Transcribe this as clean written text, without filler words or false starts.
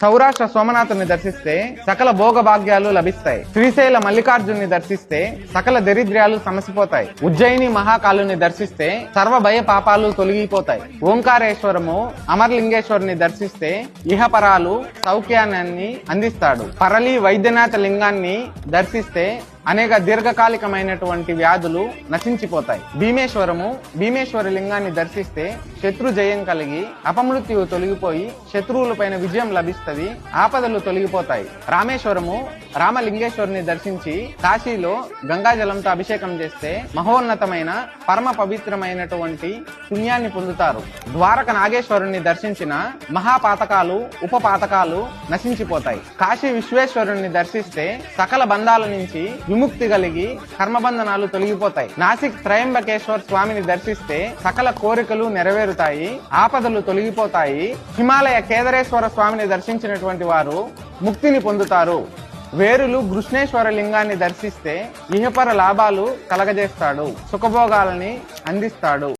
సౌరాష్ట్ర సోమనాథుని దర్శిస్తే సకల భోగ భాగ్యాలు లభిస్తాయి. శ్రీశైల మల్లికార్జుని దర్శిస్తే సకల దరిద్ర్యాలు సమసిపోతాయి. ఉజ్జయిని మహాకాలుని దర్శిస్తే సర్వ భయ పాపాలు తొలగిపోతాయి. ఓంకారేశ్వరము అమర్లింగేశ్వరుని దర్శిస్తే ఇహపరాలు సౌఖ్యాన్ని అందిస్తాడు. పరళి వైద్యనాథ లింగాన్ని దర్శిస్తే అనేక దీర్ఘకాలికమైనటువంటి వ్యాధులు నశించిపోతాయి. భీమేశ్వర లింగాన్ని దర్శిస్తే శత్రు జయం కలిగి అపమృత్యువు తొలగిపోయి శత్రువులపైన విజయం లభిస్తుంది, ఆపదలు తొలగిపోతాయి. రామలింగేశ్వరుని దర్శించి కాశీలో గంగాజలంతో అభిషేకం చేస్తే మహోన్నతమైన పరమ పవిత్రమైనటువంటి పుణ్యాన్ని పొందుతారు. ద్వారక నాగేశ్వరుని దర్శించిన మహాపాతకాలు ఉపపాతకాలు నశించిపోతాయి. కాశీ విశ్వేశ్వరుని దర్శిస్తే సకల బంధాల నుంచి విముక్తి కలిగి కర్మబంధనాలు తొలగిపోతాయి. నాసిక్ త్రయంబకేశ్వర స్వామిని దర్శిస్తే సకల కోరికలు నెరవేరుతాయి, ఆపదలు తొలగిపోతాయి. హిమాలయ కేదారేశ్వర స్వామిని దర్శించినటువంటి వారు ముక్తిని పొందుతారు. వేరులు కృష్ణేశ్వర లింగాన్ని దర్శిస్తే ఇహపర లాభాలు కలగజేస్తాడు, సుఖభోగాలని అందిస్తాడు.